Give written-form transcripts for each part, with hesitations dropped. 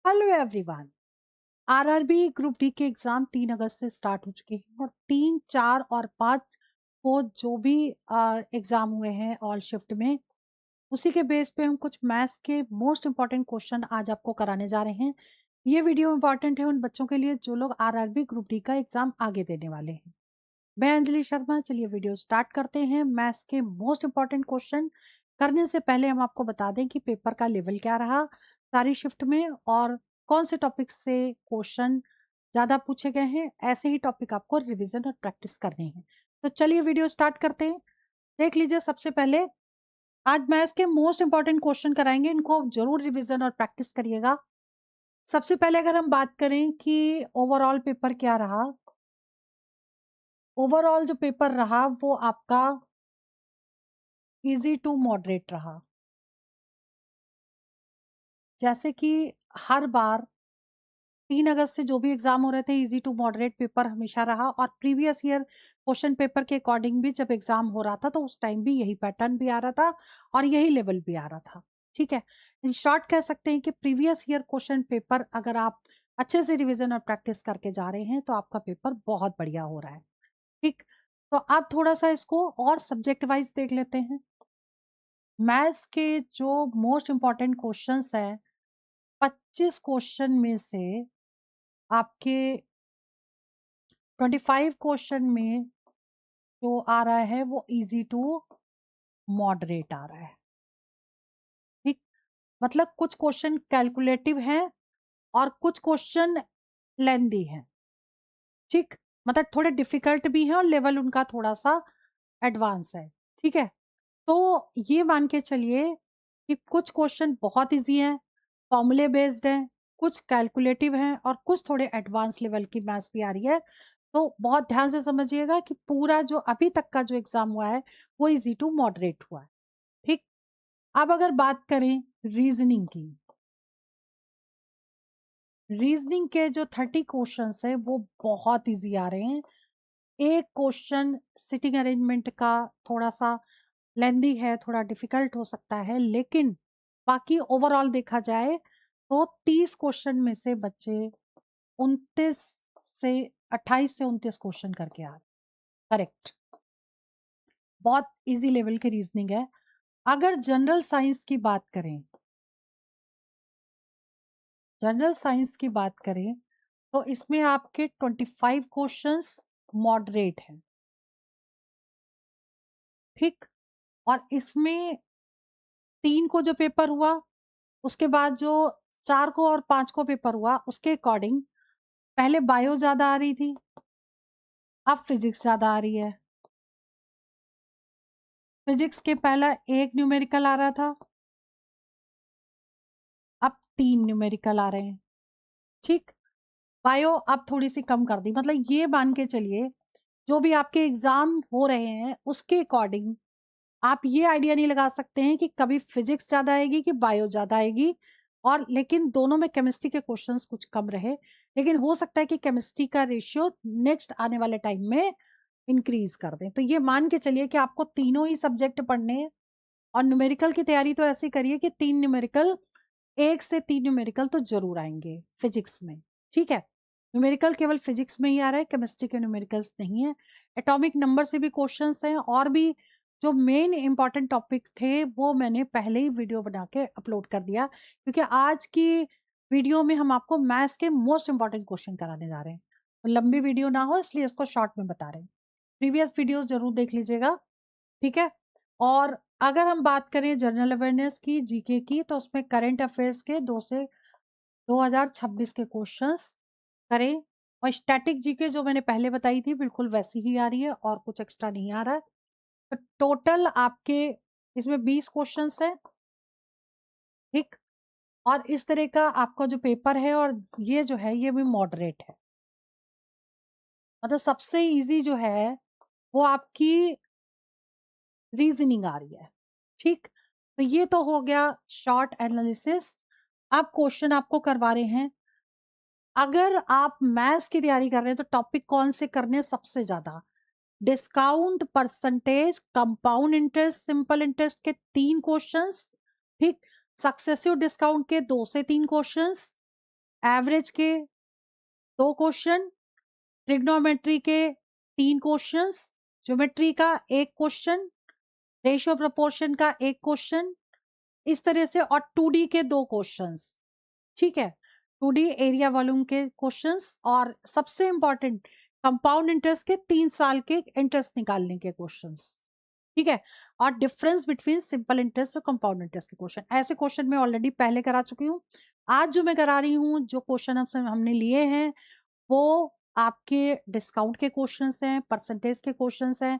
Hello everyone. RRB group D के exam 3 अगस्त से start हो चुके हैं और 3, 4 और 5 को जो भी एग्जाम हुए हैं ऑल शिफ्ट में, उसी के बेस पे हम कुछ मैथ्स के मोस्ट इम्पॉर्टेंट क्वेश्चन आज आपको कराने जा रहे हैं। ये वीडियो इम्पॉर्टेंट है उन बच्चों के लिए जो लोग आरआरबी ग्रुप डी का एग्जाम आगे देने वाले हैं। मैं अंजलि शर्मा, चलिए वीडियो स्टार्ट करते हैं। मैथ्स के मोस्ट इम्पॉर्टेंट क्वेश्चन करने से पहले हम आपको बता दें कि पेपर का लेवल क्या रहा सारी शिफ्ट में और कौन से टॉपिक से क्वेश्चन ज़्यादा पूछे गए हैं। ऐसे ही टॉपिक आपको रिवीजन और प्रैक्टिस करने हैं। तो चलिए वीडियो स्टार्ट करते हैं। देख लीजिए, सबसे पहले आज मैथ्स के मोस्ट इंपॉर्टेंट क्वेश्चन कराएंगे, इनको जरूर रिवीजन और प्रैक्टिस करिएगा। सबसे पहले अगर हम बात करें कि ओवरऑल पेपर क्या रहा, ओवरऑल जो पेपर रहा वो आपका इजी टू मॉडरेट रहा। जैसे कि हर बार 3 अगस्त से जो भी एग्जाम हो रहे थे, इजी टू मॉडरेट पेपर हमेशा रहा और प्रीवियस ईयर क्वेश्चन पेपर के अकॉर्डिंग भी जब एग्जाम हो रहा था तो उस टाइम भी यही पैटर्न भी आ रहा था और यही लेवल भी आ रहा था। ठीक है, इन शॉर्ट कह सकते हैं कि प्रीवियस ईयर क्वेश्चन पेपर अगर आप अच्छे से रिवीजन और प्रैक्टिस करके जा रहे हैं तो आपका पेपर बहुत बढ़िया हो रहा है। ठीक, तो आप थोड़ा सा इसको और सब्जेक्ट वाइज देख लेते हैं। मैथ्स के जो मोस्ट इंपॉर्टेंट क्वेश्चंस हैं, 25 क्वेश्चन में से आपके 25 क्वेश्चन में जो आ रहा है वो इजी टू मॉडरेट आ रहा है। ठीक, मतलब कुछ क्वेश्चन कैलकुलेटिव हैं और कुछ क्वेश्चन लेंदी हैं। ठीक, मतलब थोड़े डिफिकल्ट भी हैं और लेवल उनका थोड़ा सा एडवांस है। ठीक है, तो ये मान के चलिए कि कुछ क्वेश्चन बहुत इजी हैं, फॉर्मूले बेस्ड हैं, कुछ कैलकुलेटिव हैं और कुछ थोड़े एडवांस लेवल की मैथ्स भी आ रही है। तो बहुत ध्यान से समझिएगा कि पूरा जो अभी तक का जो एग्जाम हुआ है वो इजी टू मॉडरेट हुआ है। ठीक, अब अगर बात करें रीजनिंग की, रीजनिंग के जो 30 क्वेश्चंस है वो बहुत इजी आ रहे हैं। एक क्वेश्चन सिटिंग अरेंजमेंट का थोड़ा सा लेंदी है, थोड़ा डिफिकल्ट हो सकता है, लेकिन बाकी ओवरऑल देखा जाए तो 30 क्वेश्चन में से बच्चे 29 से 28 से 29 क्वेश्चन करके आ रहे। करेक्ट, बहुत इजी लेवल की रीजनिंग है। अगर जनरल साइंस की बात करें, जनरल साइंस की बात करें तो इसमें आपके 25 क्वेश्चंस मॉडरेट हैं। ठीक, और इसमें 3 को जो पेपर हुआ, उसके बाद जो 4 को और 5 को पेपर हुआ, उसके अकॉर्डिंग पहले बायो ज़्यादा आ रही थी, अब फिज़िक्स ज़्यादा आ रही है। फिज़िक्स के पहला 1 न्यूमेरिकल आ रहा था, अब 3 न्यूमेरिकल आ रहे हैं। ठीक, बायो अब थोड़ी-सी कम कर दी। मतलब ये मान के चलिए, जो भी आपके एग्ज़ाम हो रहे हैं, उसके अकॉर्डिंग आप ये आइडिया नहीं लगा सकते हैं कि कभी फिजिक्स ज़्यादा आएगी कि बायो ज़्यादा आएगी। और लेकिन दोनों में केमिस्ट्री के क्वेश्चंस कुछ कम रहे, लेकिन हो सकता है कि केमिस्ट्री का रेशियो नेक्स्ट आने वाले टाइम में इंक्रीज कर दें। तो ये मान के चलिए कि आपको तीनों ही सब्जेक्ट पढ़ने हैं और न्यूमेरिकल की तैयारी तो ऐसी करिए कि 3 न्यूमेरिकल, 1 से 3 न्यूमेरिकल तो जरूर आएंगे फिजिक्स में। ठीक है, न्यूमेरिकल केवल फिजिक्स में ही आ रहा है, केमिस्ट्री के न्यूमेरिकल्स नहीं है। एटॉमिक नंबर से भी क्वेश्चंस हैं और भी जो मेन इंपॉर्टेंट टॉपिक थे वो मैंने पहले ही वीडियो बना के अपलोड कर दिया, क्योंकि आज की वीडियो में हम आपको मैथ्स के मोस्ट इंपॉर्टेंट क्वेश्चन कराने जा रहे हैं। तो लंबी वीडियो ना हो इसलिए इसको शॉर्ट में बता रहे हैं। प्रीवियस वीडियोस जरूर देख लीजिएगा। ठीक है, और अगर हम बात करें जनरल अवेयरनेस की, जीके की, तो उसमें करंट अफेयर्स के 2 से 2026 के क्वेश्चंस करें और स्टैटिक जीके जो मैंने पहले बताई थी बिल्कुल वैसी ही आ रही है और कुछ एक्स्ट्रा नहीं आ रहा है। तो टोटल आपके इसमें 20 क्वेश्चंस हैं। ठीक, और इस तरह का आपका जो पेपर है और ये जो है ये भी मॉडरेट है। मतलब सबसे इजी जो है वो आपकी रीजनिंग आ रही है। ठीक, तो ये तो हो गया शॉर्ट एनालिसिस। अब क्वेश्चन आपको करवा रहे हैं, अगर आप मैथ्स की तैयारी कर रहे हैं तो टॉपिक कौन से करने हैं सबसे ज्यादा? Discount, percentage, compound interest, simple interest के 3 क्वेश्चंस। ठीक, सक्सेसिव डिस्काउंट के 2 से 3 क्वेश्चंस एवरेज के 2 क्वेश्चन, ट्रिग्नोमेट्री के 3 क्वेश्चंस, ज्योमेट्री का 1 क्वेश्चन, रेशियो प्रोपोर्शन का 1 क्वेश्चन, इस तरह से, और 2D के 2 क्वेश्चंस। ठीक है, 2D एरिया वॉल्यूम के क्वेश्चंस, और सबसे इंपॉर्टेंट कंपाउंड इंटरेस्ट के 3 साल के इंटरेस्ट निकालने के क्वेश्चंस। ठीक है, और डिफरेंस बिटवीन सिंपल इंटरेस्ट और कंपाउंड इंटरेस्ट के क्वेश्चन। ऐसे क्वेश्चन मैं ऑलरेडी पहले करा चुकी हूँ। आज जो मैं करा रही हूँ, जो क्वेश्चन हमने लिए हैं, वो आपके डिस्काउंट के क्वेश्चंस हैं, परसेंटेज के क्वेश्चंस हैं,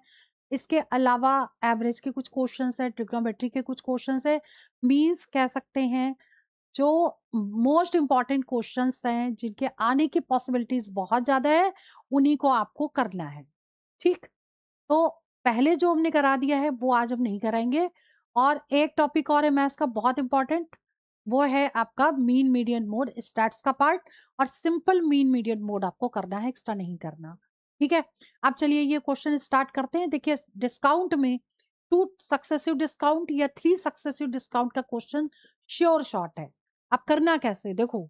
इसके अलावा एवरेज के कुछ क्वेश्चंस हैं, ट्रिग्नोमेट्री के कुछ क्वेश्चंस हैं। मींस कह सकते हैं जो मोस्ट इंपॉर्टेंट क्वेश्चंस हैं, जिनके आने की पॉसिबिलिटीज बहुत ज्यादा है, उन्हीं को आपको करना है। ठीक, तो पहले जो हमने करा दिया है वो आज हम नहीं कराएंगे। और एक टॉपिक और है मैथ्स का बहुत इंपॉर्टेंट, वो है आपका मीन मीडियन मोड स्टैट्स का पार्ट, और सिंपल मीन मीडियन मोड आपको करना है, एक्स्ट्रा नहीं करना। ठीक है, अब चलिए ये क्वेश्चन स्टार्ट करते हैं। देखिए, डिस्काउंट में 2 सक्सेसिव डिस्काउंट या 3 सक्सेसिव डिस्काउंट का क्वेश्चन श्योर शॉर्ट है। अब करना कैसे, देखो,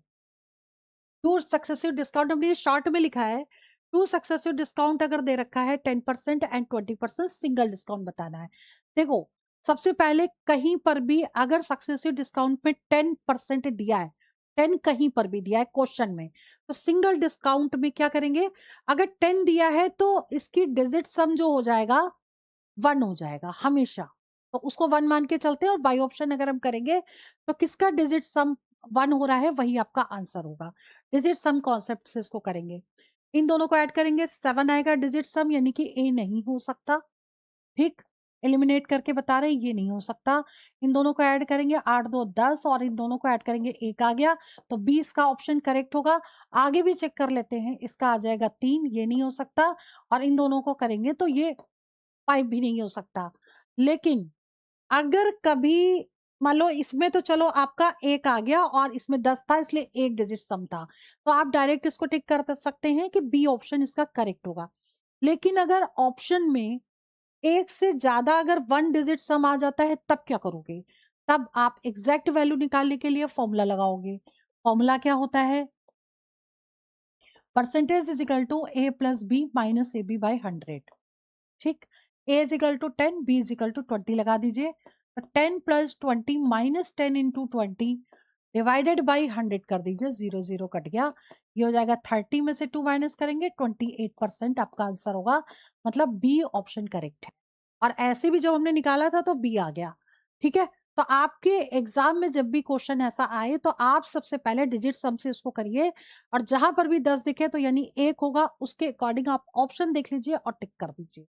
2 सक्सेसिव डिस्काउंट हमने शॉर्ट में लिखा है। 2 सक्सेसिव डिस्काउंट अगर दे रखा है 10% एंड 20% सिंगल डिस्काउंट बताना है। देखो, सबसे पहले कहीं पर भी अगर सक्सेसिव डिस्काउंट में 10% दिया है, 10 कहीं पर भी दिया है क्वेश्चन में, तो सिंगल डिस्काउंट में क्या करेंगे, अगर 10 दिया है तो इसकी डिजिट सम जो हो जाएगा 1 हो जाएगा हमेशा। तो उसको 1 मान के चलते हैं, और बाई ऑप्शन अगर हम करेंगे तो किसका डिजिट सम 1 हो रहा है वही आपका आंसर होगा। डिजिट सम कॉन्सेप्ट से इसको करेंगे। इन दोनों को ऐड करेंगे 7 आएगा डिजिट सम, यानी कि ए नहीं हो सकता। ठीक, एलिमिनेट करके बता रहे हैं ये नहीं हो सकता। इन दोनों को ऐड करेंगे 8 2 10, और इन दोनों को ऐड करेंगे 1 आ गया, तो 20 का ऑप्शन करेक्ट होगा। आगे भी चेक कर लेते हैं, इसका आ जाएगा 3, ये नहीं हो सकता। और इन दोनों को करेंगे तो ये 5 भी नहीं हो सकता। लेकिन अगर कभी मान लो इसमें तो चलो आपका 1 आ गया और इसमें 10 था, इसलिए 1 डिजिट सम था, तो आप डायरेक्ट इसको टिक कर सकते हैं कि बी ऑप्शन इसका करेक्ट होगा। लेकिन अगर ऑप्शन में 1 से ज्यादा अगर 1 डिजिट सम आ जाता है, तब क्या करोगे? तब आप एग्जैक्ट वैल्यू निकालने के लिए फॉर्मूला लगाओगे। फॉर्मूला क्या होता है? Percentage is equal to A plus B minus A B by 100। ठीक, a is equal to 10, b is equal to 20 लगा दीजिए। 10 plus 20 minus 10 into 20 divided by 100 कर दीजिए, 0 0 कट गया, ये हो जाएगा 30 में से 2 माइनस करेंगे 28% आपका आंसर होगा। मतलब बी ऑप्शन करेक्ट है। और ऐसे भी जब हमने निकाला था तो बी आ गया। ठीक है, तो आपके एग्जाम में जब भी क्वेश्चन ऐसा आए तो आप सबसे पहले डिजिट सम से उसको करिए, और जहां पर भी 10 दिखे तो यानी 1 होगा, उसके अकॉर्डिंग आप ऑप्शन देख लीजिए और टिक कर दीजिए।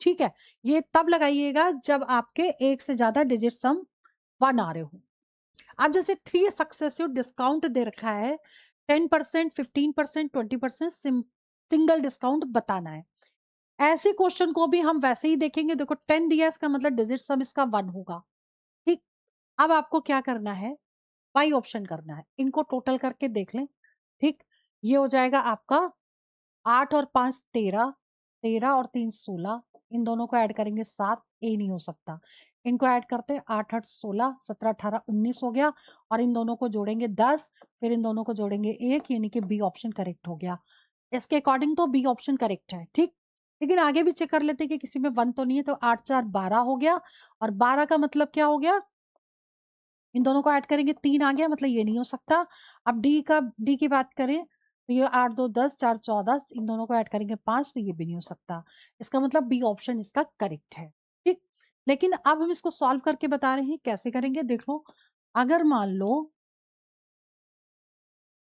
ठीक है, ये तब लगाइएगा जब आपके 1 से ज्यादा डिजिट सम 1 आ रहे हो। अब जैसे 3 सक्सेसिव डिस्काउंट दे रखा है, 10%, 15%, 20% सिंगल डिस्काउंट बताना है। ऐसे क्वेश्चन को भी हम वैसे ही देखेंगे। देखो, 10 दिया, इसका मतलब डिजिट सम इसका 1 होगा। ठीक, अब आपको क्या करना है, बाई ऑप्शन करना है। इनको टोटल करके देख लें। ठीक, ये हो जाएगा आपका 8 और 5 13, 13 और 3 16, इन दोनों को ऐड करेंगे 7, ए नहीं हो सकता। इनको ऐड करते हैं 8 8 16, 17 18 19 हो गया, और इन दोनों को जोड़ेंगे 10, फिर इन दोनों को जोड़ेंगे 1, यानी कि बी ऑप्शन करेक्ट हो गया। इसके अकॉर्डिंग तो बी ऑप्शन करेक्ट है। ठीक, लेकिन आगे भी चेक कर लेते हैं कि किसी में 1 तो नहीं है, तो 8 4 12 हो गया, और 12 का मतलब क्या हो गया, इन दोनों को ऐड करेंगे 3 आ गया, मतलब ये नहीं हो सकता। अब डी की बात करें तो ये 8 2 10 4 14, इन दोनों को ऐड करेंगे 5, तो ये भी नहीं हो सकता। इसका मतलब बी ऑप्शन इसका करेक्ट है। ठीक, लेकिन अब हम इसको सॉल्व करके बता रहे हैं, कैसे करेंगे देख लो। अगर मान लो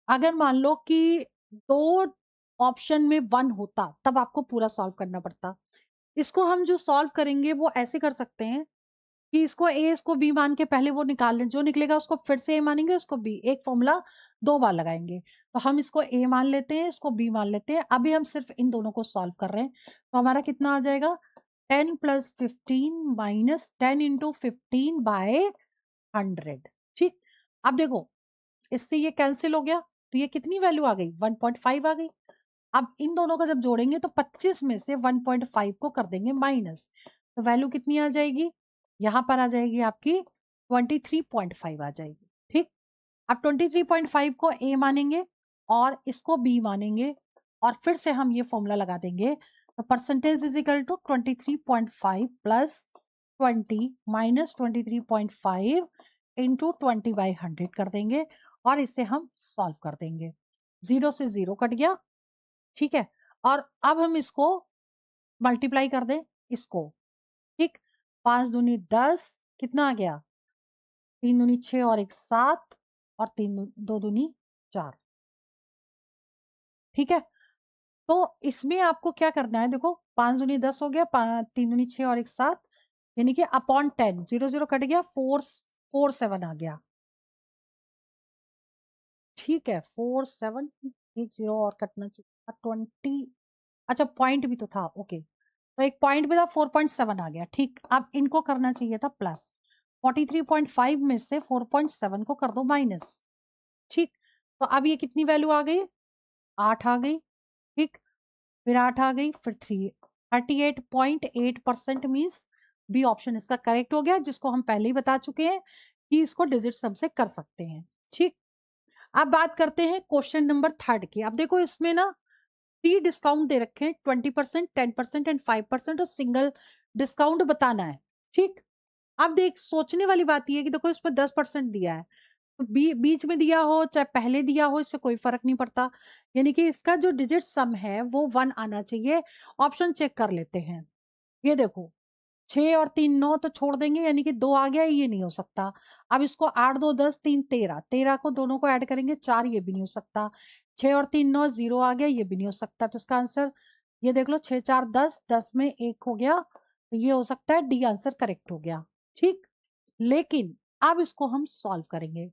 अगर मान लो कि 2 ऑप्शन में 1 होता, तब आपको पूरा सॉल्व करना पड़ता। इसको हम जो सॉल्व करेंगे वो ऐसे कर सकते हैं कि इसको ए, इसको बी मान के पहले वो निकाल लें, जो निकलेगा उसको फिर से ए मानेंगे, उसको बी, एक फॉर्मूला 2 बार लगाएंगे। तो हम इसको ए मान लेते हैं, इसको बी मान लेते हैं। अभी हम सिर्फ इन दोनों को सॉल्व कर रहे हैं, तो हमारा कितना आ जाएगा, 10 प्लस 15 माइनस 10 इंटू 15 बाय 100। ठीक, अब देखो, इससे ये कैंसिल हो गया, तो ये कितनी वैल्यू आ गई, 1.5 आ गई। अब इन दोनों का जब जोड़ेंगे तो 25 में से 1.5 को कर देंगे माइनस, तो वैल्यू कितनी आ जाएगी, यहाँ पर आ जाएगी आपकी 23.5 आ जाएगी। ठीक, अब 23.5 को ए मानेंगे और इसको बी मानेंगे और फिर से हम ये फॉर्मूला लगा देंगे। तो percentage is equal to 23.5 plus 20 minus 23.5 into 20/100 कर देंगे और इसे हम सॉल्व कर देंगे। 0 से 0 कट गया, ठीक है। और अब हम इसको मल्टीप्लाई कर दें इसको, ठीक। 5 दूनी 10, कितना आ गया? 3 दूनी 6 और 1 7 और 2 दूनी 4, ठीक है। तो इसमें आपको क्या करना है, देखो 5 दूनी 10 हो गया, 3 दूनी 6 और 1 7, यानी कि अपॉन 10, 0 0 कट गया, 4 7 आ गया, ठीक है। 4 7, एक 0 और कटना चाहिए, 20, अच्छा पॉइंट भी तो था, ओके। तो एक पॉइंट भी था, 4.7 आ गया, ठीक। अब इनको करना चाहिए था प्लस, 43.5 में से 4.7 को कर दो माइनस, ठीक। तो अब ये कितनी वैल्यू आ गई? 8 आ गई, ठीक। फिर 8 आ गई, फिर 3, 38.8% मीन्स बी ऑप्शन इसका करेक्ट हो गया, जिसको हम पहले ही बता चुके हैं कि इसको डिजिट सम से कर सकते हैं, ठीक। अब बात करते हैं क्वेश्चन नंबर 3 की। अब देखो इसमें ना 3 डिस्काउंट दे रखे हैं, 20%, 10% एंड 5%, और सिंगल डिस्काउंट बताना है, ठीक। अब देख, सोचने वाली बात ये है कि देखो इसमें 10% दिया है, तो बीच में दिया हो चाहे पहले दिया हो, इससे कोई फर्क नहीं पड़ता, यानी कि इसका जो डिजिट सम है वो 1 आना चाहिए। ऑप्शन चेक कर लेते हैं। ये देखो 6 और 3 9 तो छोड़ देंगे, यानी कि 2 आ गया, ये नहीं हो सकता। अब इसको 8 2 10 3 13, 13 को दोनों को ऐड करेंगे 4, ये भी नहीं हो सकता। 6 और 3 9, 0 आ गया, ये भी नहीं हो सकता। तो इसका आंसर ये देख लो, 6 4 10, 10 में 1 हो गया, तो ये हो सकता है डी आंसर करेक्ट हो गया, ठीक। लेकिन अब इसको हम सॉल्व करेंगे।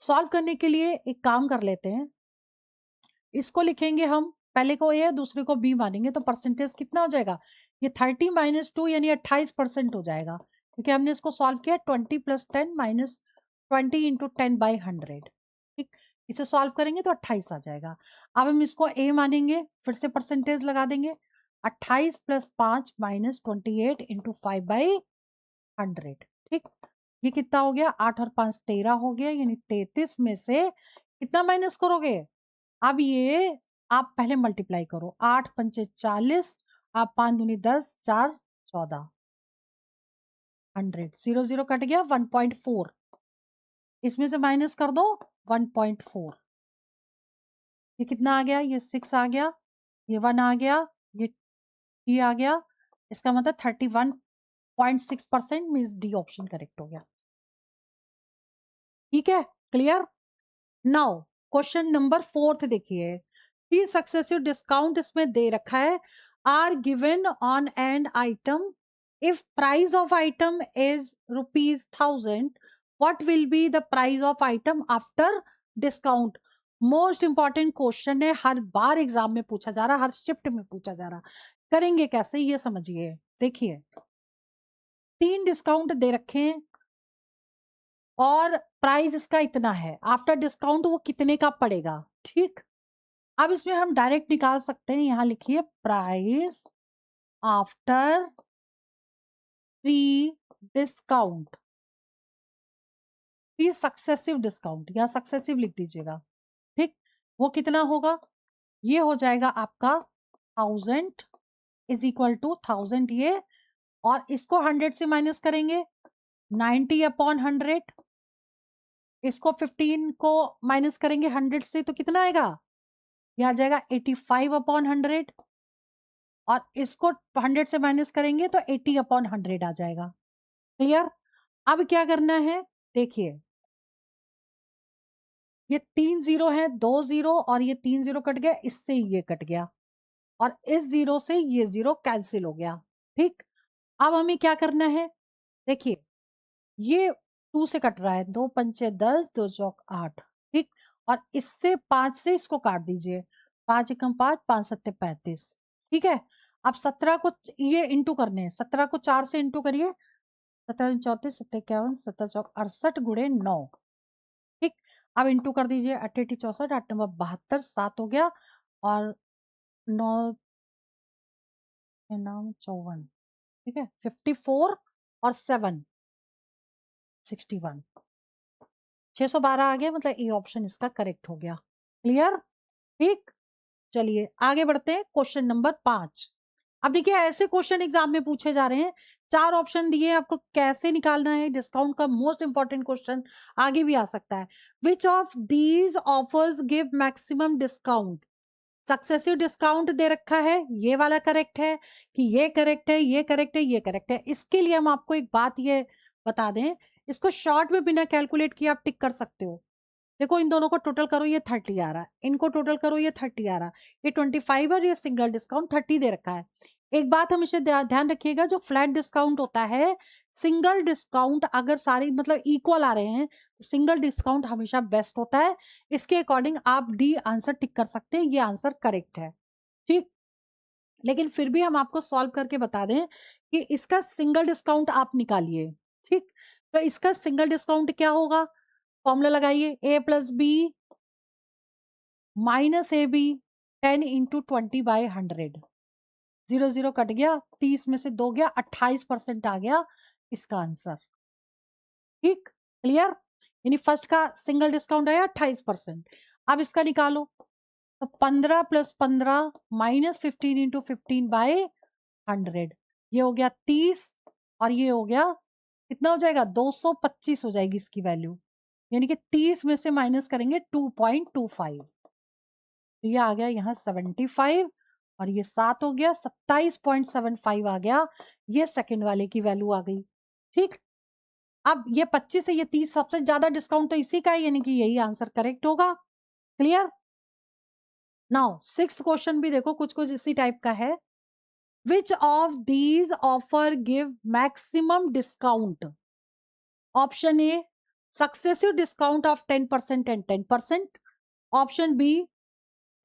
सॉल्व करने के लिए एक काम कर लेते हैं, इसको लिखेंगे हम, पहले को ए दूसरे को बी मानेंगे, तो परसेंटेज कितना हो जाएगा? ये 30 माइनस 2 यानी 28% हो जाएगा, क्योंकि हमने इसको सॉल्व किया 20 प्लस 10 माइनस 20 इंटू 10/100, ठीक। इसे सॉल्व करेंगे तो 28 आ जाएगा। अब हम इसको ए मानेंगे, फिर से परसेंटेज लगा देंगे, 28 प्लस 5 माइनस 28 इंटू 5/100, ठीक। ये कितना हो गया? 8 और 5 13 हो गया, यानी 33 में से कितना माइनस करोगे? अब ये आप पहले मल्टीप्लाई करो, 8 पंचे 40, आप 5 दूनी 10, 4 14, 100, 0 0 कट गया, 1.4, इसमें से माइनस कर दो 1.4, ये कितना आ गया? ये 6 आ गया, ये 1 आ गया, ये 3 आ गया, इसका मतलब 31.6% मीन्स डी ऑप्शन करेक्ट हो गया, ठीक है। क्लियर? नाउ क्वेश्चन नंबर 4 देखिए, 3 सक्सेसिव डिस्काउंट इसमें दे रखा है, are given on an item, if price of item is ₹1000, what will be the price of item after discount? Most important question है, हर बार एग्जाम में पूछा जा रहा, हर शिफ्ट में पूछा जा रहा। करेंगे कैसे ये समझिए, देखिए 3 डिस्काउंट दे रखे हैं और प्राइस इसका इतना है, आफ्टर डिस्काउंट वो कितने का पड़ेगा, ठीक। अब इसमें हम डायरेक्ट निकाल सकते हैं, यहां लिखिए price after pre discount, pre successive discount या सक्सेसिव लिख दीजिएगा, ठीक। वो कितना होगा? ये हो जाएगा आपका 1000 इज इक्वल टू 1000 ये, और इसको 100 से माइनस करेंगे 90/100, इसको 15 को माइनस करेंगे 100 से, तो कितना आएगा? ये आ जाएगा 85/100, और इसको 100 से माइनस करेंगे तो 80/100 आ जाएगा। क्लियर? अब क्या करना है, देखिए ये 3 जीरो है, 2 जीरो, और ये 3 जीरो कट गया, इससे ये कट गया, और इस जीरो से ये जीरो कैंसिल हो गया, ठीक। अब हमें क्या करना है, देखिए ये 2 से कट रहा है, 2 पंचे 10, 2 चौक 8, ठीक। और इससे 5 से इसको काट दीजिए, 5 एकम 5, 5 सत्ते 35, ठीक है। अब 17 को ये इंटू करने हैं, 17 को 4 से इंटू करिए, 17 34, 17 51, 17 चौक 68 गुणे 9, ठीक। अब इंटू कर दीजिए, 8 8 64, 8 9 72, 7 हो गया, और 9 9 54, ठीक है, 54 और 7 61, 612 आ गया, मतलब ए ऑप्शन इसका करेक्ट हो गया। क्लियर? ठीक, चलिए आगे बढ़ते हैं। Question number 5। अब देखिए ऐसे क्वेश्चन एग्जाम में पूछे जा रहे हैं, 4 ऑप्शन दिए आपको, कैसे निकालना है डिस्काउंट का मोस्ट इंपॉर्टेंट क्वेश्चन आगे भी आ सकता है। Which of these offers give maximum discount? Successive discount दे रखा है, ये वाला करेक्ट है कि ये करेक्ट है, ये करेक्ट है, ये करेक्ट है। इसके लिए हम आपको एक बात ये बता दें, इसको शॉर्ट में बिना कैलकुलेट किए आप टिक कर सकते हो। देखो इन दोनों को टोटल करो, ये 30 आ रहा है, इनको टोटल करो, ये 30 आ रहा है, ये 25 और ये सिंगल डिस्काउंट 30 दे रखा है। एक बात हमेशा ध्यान रखिएगा, जो फ्लैट डिस्काउंट होता है, सिंगल डिस्काउंट अगर सारी मतलब इक्वल आ रहे हैं तो सिंगल डिस्काउंट हमेशा बेस्ट होता है। इसके अकॉर्डिंग आप डी आंसर टिक कर सकते हैं, ये आंसर करेक्ट है। ठीक, लेकिन फिर भी हम आपको सॉल्व करके बता दें कि इसका सिंगल डिस्काउंट आप निकालिए। ठीक, तो इसका सिंगल डिस्काउंट क्या होगा? फॉर्मूला लगाइए, A plus B minus A B 10 into 20/100। 0 0 cut गया, 30 में से 2 गया, 28% आ गया इसका आंसर। ठीक, क्लियर? यानी फर्स्ट का सिंगल डिस्काउंट आया 28%। अब इसका निकालो, तो 15 प्लस 15 माइनस 15 इंटू 15/100, ये हो गया 30 और ये हो गया कितना हो जाएगा? 225 हो जाएगी इसकी वैल्यू। यानी कि 30 में से माइनस करेंगे 2.25, तो ये आ गया यहाँ 75 और ये 7 हो गया, 27.75 आ गया, ये सेकंड वाले की वैल्यू आ गई। ठीक, अब ये 25 से ये 30 सबसे ज्यादा डिस्काउंट तो इसी का है, यानी कि यही आंसर करेक्ट होगा। क्लियर? नाउ सिक्स्थ क्वेश्चन भी देखो, कुछ कुछ इसी टाइप का है। Which of these offer give maximum discount? Option A successive discount of 10% and 10%। Option B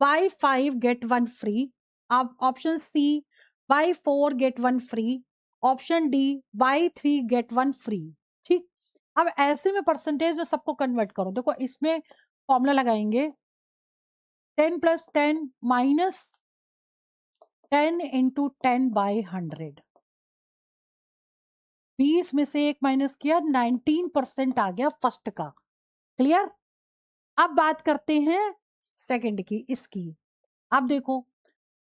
buy 5 get 1 free। अब option C buy 4 get 1 free। Option D buy 3 get 1 free। ठीक, अब ऐसे में परसेंटेज में सबको कन्वर्ट करो। देखो इसमें फॉर्मूला लगाएंगे, 10 प्लस 10 माइनस 10 इंटू 10/100। 20 में से एक माइनस किया, 19% आ गया फर्स्ट का। क्लियर? अब बात करते हैं सेकंड की, इसकी। अब देखो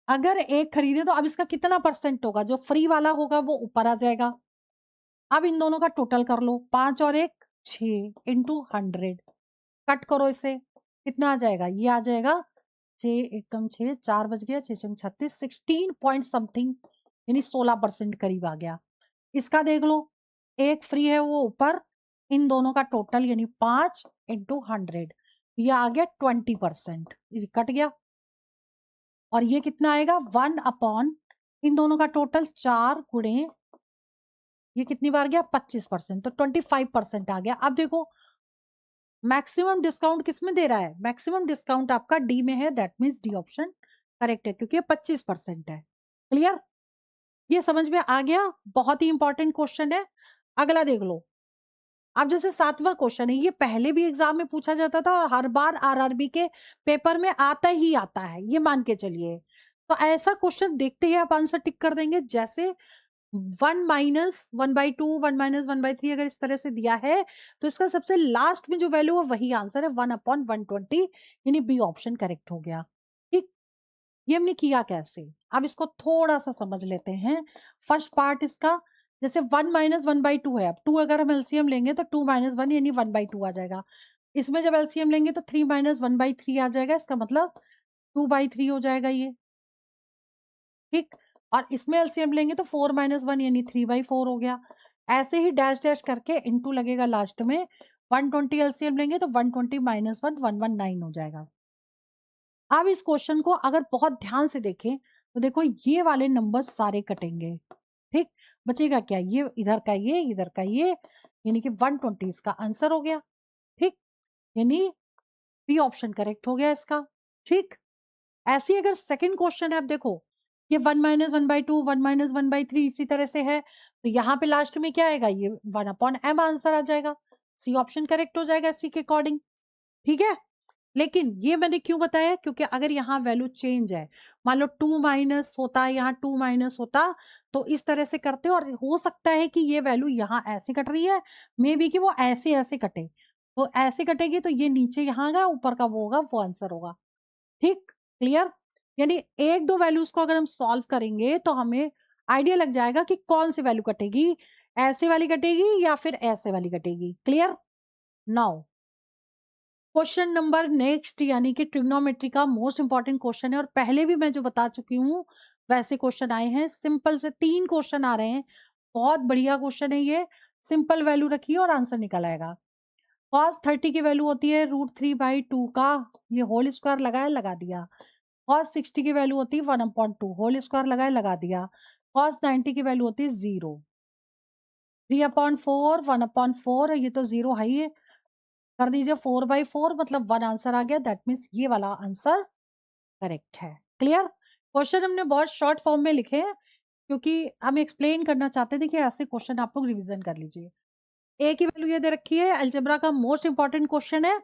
अगर एक खरीदे तो अब इसका कितना परसेंट होगा? जो फ्री वाला होगा वो ऊपर आ जाएगा। अब इन दोनों का टोटल कर लो, 5 और 1 6 इंटू 100, कट करो इसे, कितना आ जाएगा? ये आ जाएगा 6 एकम 6, 4 बज गया, 6 छंग 36, 16 पॉइंट समथिंग, यानी 16% करीब आ गया। इसका देख लो, एक फ्री है वो ऊपर, इन दोनों का टोटल यानी 5 इंटू 100, ये आ गया 20%, कट गया। और ये कितना आएगा? 1 अपॉन इन दोनों का टोटल 4 गुणे ये कितनी बार गया? 25%, तो 25% आ गया। अब देखो मैक्सिमम डिस्काउंट किसमें दे रहा है? मैक्सिमम डिस्काउंट आपका डी में है, that means D option correct है, क्योंकि ये 25% है। क्लियर? ये समझ में आ गया? बहुत ही इंपॉर्टेंट क्वेश्चन है। अगला देख लो। अब जैसे 7वां क्वेश्चन है, ये पहले भी एग्जाम में पूछा जाता था और हर बार आरआरबी के पेपर में आता ही आता है, ये मान के चलिए। तो ऐसा क्वेश्चन देखते ही आप आंसर टिक कर देंगे, जैसे 1 माइनस 1/2 1 माइनस 1/3 अगर इस तरह से दिया है तो इसका सबसे लास्ट में जो वैल्यू है वही आंसर है, 1/120, यानी बी ऑप्शन करेक्ट हो गया। ठीक, ये हमने किया कैसे? अब इसको थोड़ा सा समझ लेते हैं। फर्स्ट पार्ट इसका, जैसे 1 माइनस 1/2 है, अब 2 अगर हम एलसीएम लेंगे तो 2 माइनस 1 यानी 1/2 आ जाएगा। इसमें जब एलसीएम लेंगे तो 3 माइनस 1/3 आ जाएगा, इसका मतलब 2/3 हो जाएगा ये। ठीक, और इसमें एलसीएम लेंगे तो 4 माइनस 1 यानी 3/4 हो गया। ऐसे ही डैश डैश करके इनटू लगेगा लास्ट में, 120 एलसीएम लेंगे तो 120 माइनस 1 119 हो जाएगा। अब इस क्वेश्चन को अगर बहुत ध्यान से देखें तो देखो ये वाले नंबर्स सारे कटेंगे। ठीक, बचेगा क्या? ये इधर का ये, इधर का ये, यानी कि 120 इसका आंसर हो गया। ठीक, यानी बी ऑप्शन करेक्ट हो गया इसका। ठीक, ऐसे ही अगर सेकंड क्वेश्चन है, अब देखो ये 1 माइनस 1/2 1 माइनस 1/3 इसी तरह से है, तो यहाँ पे लास्ट में क्या आएगा? ये 1/m आंसर आ जाएगा, सी ऑप्शन करेक्ट हो जाएगा इसी के अकॉर्डिंग। ठीक है, लेकिन ये मैंने क्यों बताया? क्योंकि अगर यहाँ वैल्यू चेंज है, मान लो 2 माइनस होता, यहाँ 2 माइनस होता, तो इस तरह से करते, और हो सकता है कि ये वैल्यू यहाँ ऐसे कट रही है, मे बी कि वो ऐसे ऐसे कटे, तो ऐसे कटेगी तो ये नीचे यहाँ का ऊपर का वो होगा, वो आंसर होगा। ठीक, क्लियर? यानी 1-2 वैल्यूज़ को अगर हम सॉल्व करेंगे तो हमें आइडिया लग जाएगा कि कौन-सी वैल्यू कटेगी, ऐसे वाली कटेगी या फिर ऐसे वाली कटेगी। Clear? Now question number next, यानी कि ट्रिग्नोमेट्री का मोस्ट इंपॉर्टेंट क्वेश्चन है और पहले भी मैं जो बता चुकी हूँ वैसे क्वेश्चन आए हैं। सिंपल से 3 क्वेश्चन आ रहे हैं। बहुत बढ़िया क्वेश्चन है ये। सिंपल वैल्यू रखिए और आंसर निकल आएगा। cos 30 की वैल्यू होती है √3/2 का, ये होल स्क्वायर लगाया, लगा दिया। cos 60 की वैल्यू होती है 1/2, होल स्क्वायर लगाया, लगा दिया। cos 90 की वैल्यू होती है 0। 3/4, 1/4, ये तो 0 है ही है। कर दीजिए 4/4, मतलब 1 आंसर आ गया। दैट मीन्स ये वाला आंसर करेक्ट है। क्लियर? क्वेश्चन हमने बहुत शॉर्ट फॉर्म में लिखे हैं क्योंकि हम एक्सप्लेन करना चाहते थे कि ऐसे क्वेश्चन आप लोग रिवीजन कर लीजिए। ए की वैल्यू ये दे रखी है, अलजेब्रा का मोस्ट इंपॉर्टेंट क्वेश्चन है।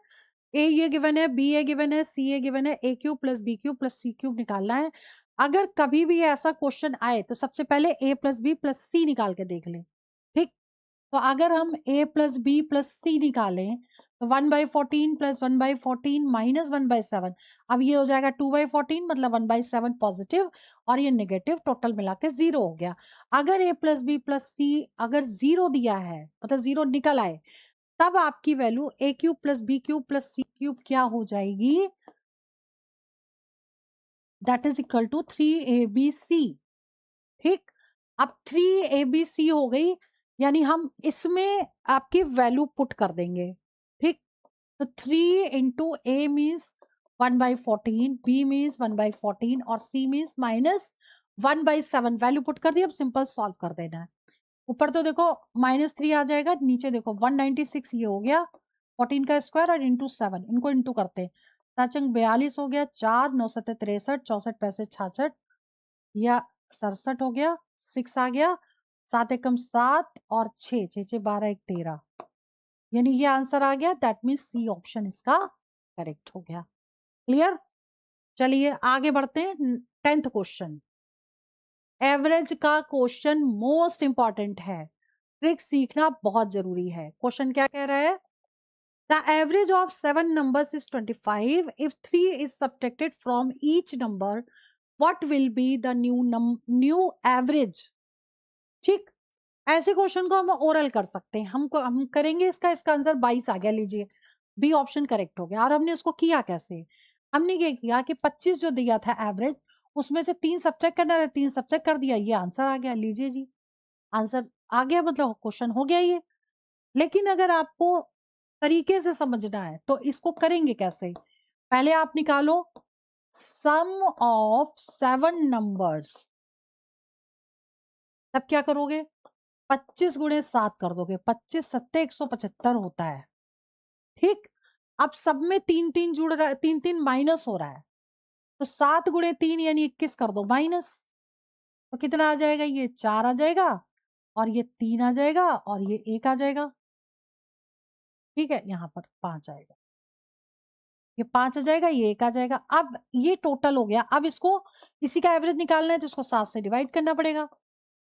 ए ये गिवन है, बी ए गिवन है, सी ए गिवन है, A cube plus B cube plus C cube निकालना है। अगर कभी भी ऐसा क्वेश्चन आए तो सबसे पहले ए प्लस बी प्लस सी निकाल के देख लें। ठीक, तो अगर हम a प्लस बी प्लस सी निकालें तो 1/14 प्लस 1/14 माइनस 1/7, अब ये हो जाएगा 2/14, मतलब 1/7 पॉजिटिव और ये नेगेटिव, टोटल मिला के 0 हो गया। अगर a प्लस बी प्लस सी अगर 0 दिया है, मतलब 0 निकल आए, तब आपकी value a cube plus B cube plus C cube क्या हो जाएगी? That is equal to 3abc। ठीक, अब 3abc हो गई, यानी हम इसमें आपकी वैल्यू पुट कर देंगे। ठीक, तो 3 इंटू ए मीन्स 1/14, बी मीन्स 1/14 और सी मीन्स -1/7 वैल्यू पुट कर दी। अब सिंपल सॉल्व कर देना है। ऊपर तो देखो -3 आ जाएगा, नीचे देखो 196 ये हो गया, 14 का स्क्वायर और इंटू 7, इनको इंटू करते हैं। 42 हो गया, 4 9 7 63, 64 पैसे 66 या 67 हो गया, 6 आ गया, 7 एकम 7 और 6 6 6 12 1 13, यानी ये आंसर आ गया। दैट मीन्स सी ऑप्शन इसका करेक्ट हो गया। क्लियर? चलिए आगे बढ़ते हैं। 10th क्वेश्चन, एवरेज का क्वेश्चन मोस्ट इंपॉर्टेंट है, ट्रिक सीखना बहुत जरूरी है। क्वेश्चन क्या कह रहा है? The average of 7 numbers is 25 if 3 is subtracted from each number, what will be the new average? ठीक, ऐसे क्वेश्चन को हम ओरल कर सकते हैं। हम करेंगे इसका आंसर 22 आ गया, लीजिए बी ऑप्शन करेक्ट हो गया। और हमने इसको किया कैसे? हमने ये किया कि 25 जो दिया था एवरेज, उसमें से 3 सब्ट्रैक्ट करना था, 3 सब्ट्रैक्ट कर दिया, ये आंसर आ गया। लीजिए जी, आंसर आ गया, मतलब क्वेश्चन हो गया ये। लेकिन अगर आपको तरीके से समझना है तो इसको करेंगे कैसे? पहले आप निकालो सम ऑफ 7 नंबर्स। तब क्या करोगे? 25 गुणे 7 कर दोगे, 25 सत्ते 175 होता है। ठीक, अब सब में 3-3 जुड़ रहा है, 3-3 माइनस हो रहा है, तो 7 गुणे 3 यानी 21 कर दो माइनस, तो कितना आ जाएगा? ये 4 आ जाएगा और ये 3 आ जाएगा और ये 1 आ जाएगा। ठीक है, यहाँ पर 5 आएगा, ये 5 आ जाएगा, ये 1 आ जाएगा। अब ये टोटल हो गया। अब इसको इसी का एवरेज निकालना है तो इसको 7 से डिवाइड करना पड़ेगा,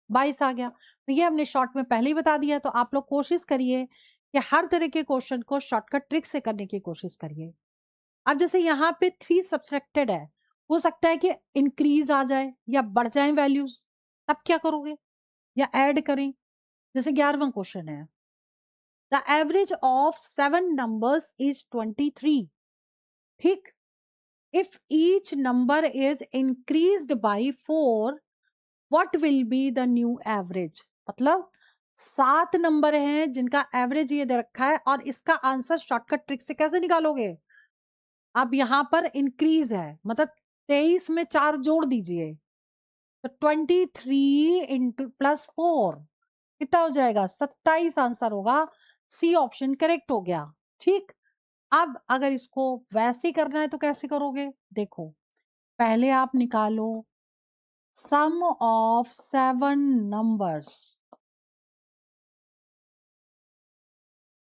22 आ गया। तो ये हमने शॉर्ट में पहले ही बता दिया। तो आप लोग कोशिश करिए कि हर तरह के क्वेश्चन को शॉर्टकट ट्रिक से करने की कोशिश करिए। अब जैसे यहाँ पे 3 सब्सट्रैक्टेड है, हो सकता है कि इंक्रीज आ जाए या बढ़ जाए वैल्यूज, तब क्या करोगे? या ऐड करें? जैसे 11वां क्वेश्चन है, the average of 7 numbers is 23। ठीक, if each number is increased by 4, what will be the new average? मतलब 7 नंबर हैं जिनका एवरेज ये दे रखा है और इसका आंसर शॉर्टकट ट्रिक से कैसे निकालोगे? अब यहां पर इंक्रीज है, मतलब 23 में 4 जोड़ दीजिए, तो 23 इंटू प्लस 4 कितना हो जाएगा? 27 आंसर होगा। सी ऑप्शन करेक्ट हो गया। ठीक, अब अगर इसको वैसे करना है तो कैसे करोगे? देखो, पहले आप निकालो सम ऑफ 7 नंबर्स।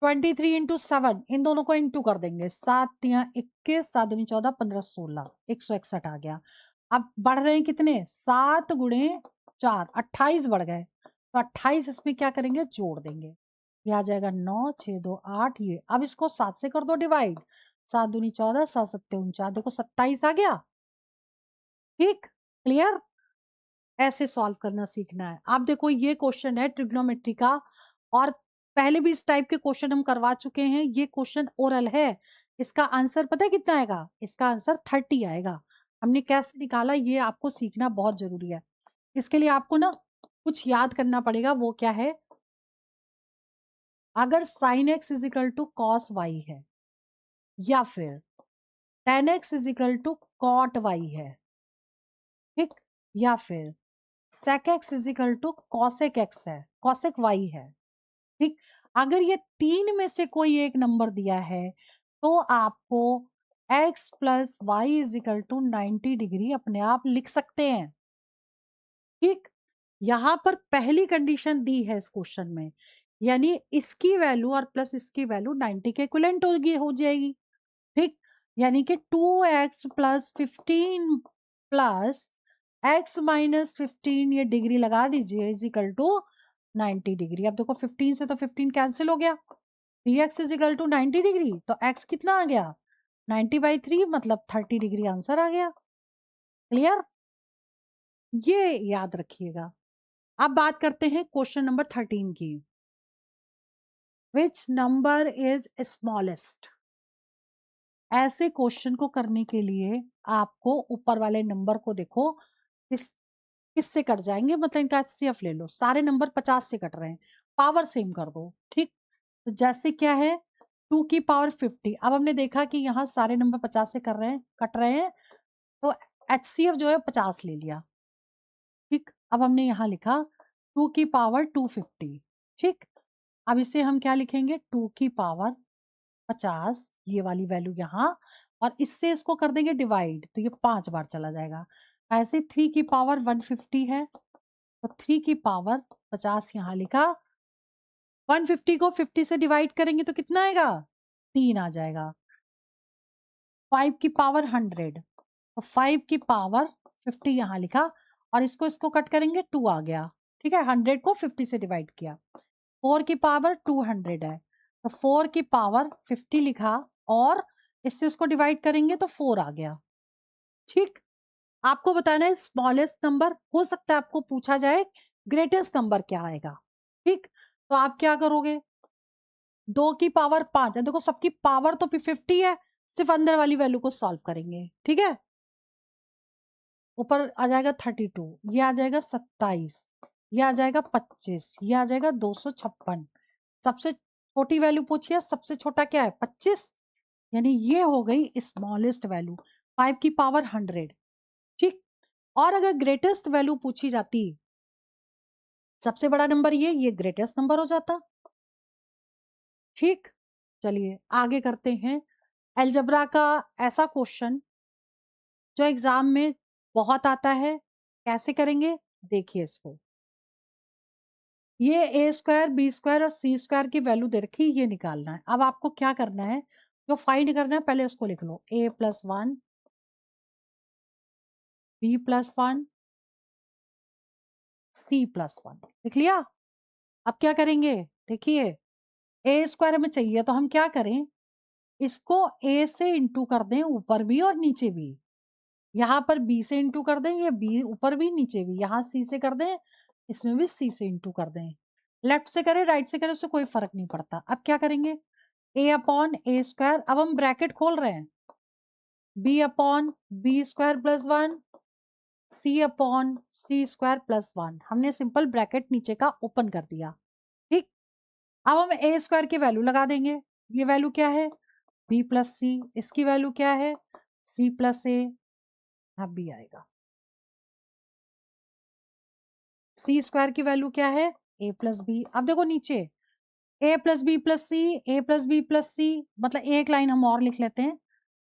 23 इंटू 7, इन दोनों को इंटू कर देंगे, 7 या 21, 7 दूनी 14, 15 16, 161 आ गया। अब बढ़ रहे हैं कितने? 7 गुणे 4, 28 बढ़ गए, तो 28 इसमें क्या करेंगे? जोड़ देंगे। ये आ जाएगा 9, 6, 2, 8 ये। अब इसको 7 से कर दो डिवाइड, 7 दूनी 14, 7 सत्ते 49, देखो 27 आ गया। ठीक, क्लियर? ऐसे सॉल्व करना सीखना है। आप देखो ये क्वेश्चन है ट्रिग्नोमेट्री का, और पहले भी इस टाइप के क्वेश्चन हम करवा चुके हैं। ये क्वेश्चन ओरल है। इसका आंसर पता है कितना आएगा? इसका आंसर 30 आएगा। हमने कैसे निकाला ये आपको सीखना बहुत जरूरी है। इसके लिए आपको ना कुछ याद करना पड़ेगा। वो क्या है? अगर sin x is equal to cos Y है, या फिर tan x is equal to cot Y है, ठीक, या फिर sec x is equal to cosec x है, कॉसेक y है, ठीक। अगर ये तीन में से कोई एक नंबर दिया है तो आपको x plus Y is equal to 90 degree अपने आप लिख सकते हैं, ठीक। यहां पर पहली कंडीशन दी है इस क्वेश्चन में, यानी इसकी वैल्यू और प्लस इसकी वैल्यू 90 के इक्विवेलेंट होगी, हो जाएगी, ठीक। यानी कि 2x plus 15 plus x minus 15 ये डिग्री लगा दीजिए इज इक्वल टू 90 डिग्री। अब देखो 15 से तो 15 कैंसिल हो गया, 3x is equal to 90 degree, तो x कितना आ गया? 90/3 मतलब 30 डिग्री आंसर आ गया। क्लियर? ये याद रखिएगा। अब बात करते हैं क्वेश्चन नंबर 13 की। Which number is smallest? ऐसे क्वेश्चन को करने के लिए आपको ऊपर वाले नंबर को देखो किससे कट जाएंगे, मतलब इनका एचसीएफ ले लो। सारे नंबर 50 से कट रहे हैं, पावर सेम कर दो, ठीक। तो जैसे क्या है 2 की पावर 50। अब हमने देखा कि यहाँ सारे नंबर 50 से कर रहे हैं, कट रहे हैं, तो एचसीएफ जो है 50 ले लिया, ठीक। अब हमने यहाँ लिखा 2 की पावर 250, ठीक। अब इसे हम क्या लिखेंगे? 2 की पावर 50, ये वाली वैल्यू यहाँ, और इससे इसको कर देंगे डिवाइड, तो ये 5 बार चला जाएगा। ऐसे 3 की पावर 150 है, तो 3 की पावर 50 यहाँ लिखा। 150 को 50 से डिवाइड करेंगे तो कितना आएगा? 3 आ जाएगा। 5 की पावर 100, तो 5 की पावर 50 यहाँ लिखा, और इसको इसको कट करेंगे 2 आ गया, ठीक है। 100 को 50 से डिवाइड किया। 4 की पावर 200 है, तो 4 की पावर 50 लिखा, और इससे इसको डिवाइड करेंगे तो 4 आ गया, ठीक। आपको बताना है स्मॉलेस्ट नंबर। हो सकता है आपको पूछा जाए ग्रेटेस्ट नंबर क्या आएगा, ठीक। तो आप क्या करोगे? 2 की पावर 5 है, देखो सबकी पावर तो 50 है, सिर्फ अंदर वाली वैल्यू को सॉल्व करेंगे, ठीक है। ऊपर आ जाएगा 32, ये आ जाएगा 27, ये आ जाएगा 25, ये आ जाएगा 256। सबसे छोटी वैल्यू पूछिए, सबसे छोटा क्या है? 25, यानी ये हो गई स्मॉलेस्ट वैल्यू, 5 की पावर 100, ठीक। और अगर ग्रेटेस्ट वैल्यू पूछी जाती, सबसे बड़ा नंबर ये ग्रेटेस्ट नंबर हो जाता, ठीक। चलिए आगे करते हैं। अलजेब्रा का ऐसा क्वेश्चन जो एग्जाम में बहुत आता है, कैसे करेंगे देखिए इसको। ये ए स्क्वायर बी स्क्वायर और सी स्क्वायर की वैल्यू दे रखी, ये निकालना है। अब आपको क्या करना है, जो फाइंड करना है पहले उसको लिख लो, a plus 1 B plus 1 C plus 1, लिख लिया। अब क्या करेंगे? देखिए ए स्क्वायर हमें चाहिए, तो हम क्या करें, इसको ए से इंटू कर दें, ऊपर भी और नीचे भी। यहाँ पर बी से इंटू कर दें, ये बी ऊपर भी नीचे भी। यहाँ सी से कर दें, इसमें भी सी से इंटू कर दें। लेफ्ट से करें राइट से करें उससे कोई फर्क नहीं पड़ता। अब क्या करेंगे, ए अपॉन ए स्क्वायर, अब हम ब्रैकेट खोल रहे हैं, B upon B square plus 1 C upon C square plus 1। हमने सिंपल ब्रैकेट नीचे का ओपन कर दिया, ठीक। अब हम ए स्क्वायर की वैल्यू लगा देंगे। ये वैल्यू क्या है? बी प्लस सी। इसकी वैल्यू क्या है? सी प्लस ए। अब बी आएगा। सी स्क्वायर की वैल्यू क्या है? ए प्लस बी। अब देखो नीचे ए प्लस बी प्लस सी, ए प्लस बी प्लस सी, मतलब एक लाइन हम और लिख लेते हैं,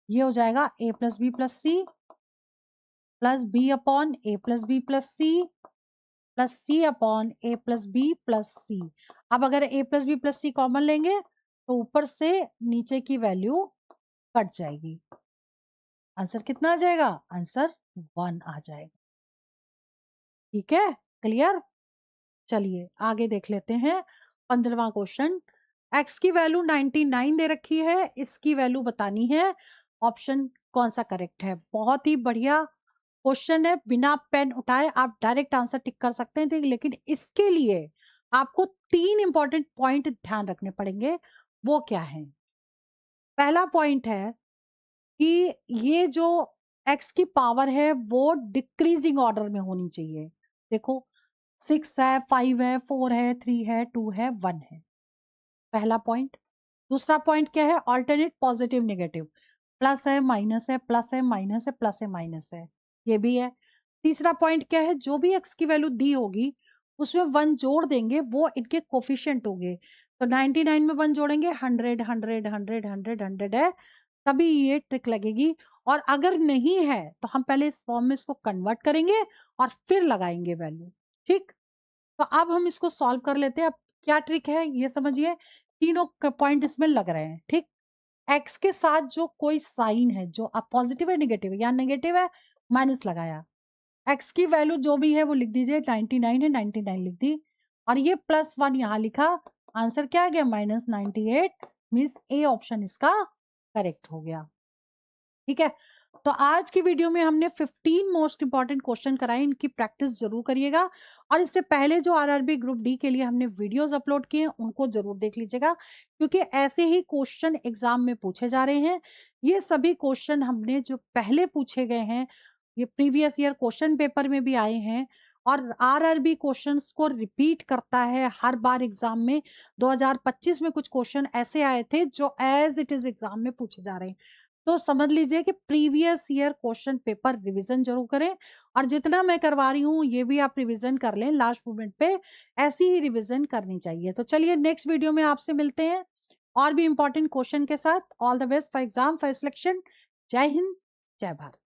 ये हो जाएगा A plus B plus C plus B upon A plus B plus C upon A plus B plus C. अब अगर A plus B plus C common लेंगे तो ऊपर से नीचे की वैल्यू कट जाएगी। आंसर कितना आ जाएगा? आंसर 1 आ जाएगा, ठीक है। क्लियर? चलिए आगे देख लेते हैं। 15वां क्वेश्चन, x की वैल्यू 99 दे रखी है, इसकी वैल्यू बतानी है, ऑप्शन कौन सा करेक्ट है। बहुत ही बढ़िया क्वेश्चन है, बिना पेन उठाए आप डायरेक्ट आंसर टिक कर सकते हैं, लेकिन इसके लिए आपको 3 इंपॉर्टेंट पॉइंट ध्यान रखने पड़ेंगे। वो क्या है? पहला पॉइंट है कि ये जो x की पावर है वो डिक्रीजिंग ऑर्डर में होनी चाहिए। देखो 6 है, 5 है, 4 है, 3 है, 2 है, 1 है, पहला पॉइंट। दूसरा पॉइंट क्या है? ऑल्टरनेट पॉजिटिव नेगेटिव, प्लस है, माइनस है, प्लस है, माइनस है, प्लस है, माइनस है, ये भी है। तीसरा पॉइंट क्या है? जो भी x की वैल्यू दी होगी उसमें 1 जोड़ देंगे, वो इनके कोफिशिएंट होंगे। तो 99 में 1 जोड़ेंगे 100 100 100 100 100 है, तभी ये ट्रिक लगेगी। और अगर नहीं है तो हम पहले इस फॉर्म में इसको कन्वर्ट करेंगे और फिर लगाएंगे वैल्यू। ठीक, तो अब हम इसको सॉल्व कर लेते हैं। अब क्या ट्रिक है ये समझिए, तीनों पॉइंट इसमें लग रहे हैं। ठीक, एक्स के साथ जो कोई साइन है, जो अब पॉजिटिव है नेगेटिव है, या नेगेटिव है माइनस लगाया, एक्स की वैल्यू जो भी है वो लिख दीजिए, 99 है 99 लिख दी, और ये +1 यहाँ लिखा, आंसर क्या आ गया? -98, मीन्स ए ऑप्शन इसका करेक्ट हो गया। ठीक है, तो आज की वीडियो में हमने 15 मोस्ट इंपॉर्टेंट क्वेश्चन कराए, इनकी प्रैक्टिस जरूर करिएगा। और इससे पहले जो आरआरबी ग्रुप डी के लिए हमने वीडियोस अपलोड किए हैं उनको जरूर देख लीजिएगा, क्योंकि ऐसे ही क्वेश्चन एग्जाम में पूछे जा रहे हैं। ये सभी क्वेश्चन हमने जो पहले पूछे गए हैं, ये प्रीवियस ईयर क्वेश्चन पेपर में भी आए हैं, और आरआरबी क्वेश्चंस को रिपीट करता है हर बार एग्जाम में। 2025 में कुछ क्वेश्चन ऐसे आए थे जो एज इट इज एग्जाम में पूछे जा रहे हैं। तो समझ लीजिए कि previous year question paper revision जरूर करें, और जितना मैं करवा रही हूँ ये भी आप रिवीजन कर लें लास्ट मोमेंट पे, ऐसी ही रिवीजन करनी चाहिए। तो चलिए नेक्स्ट वीडियो में आपसे मिलते हैं और भी इंपॉर्टेंट क्वेश्चन के साथ। All the best for exam, for selection. जय हिंद, जय भारत।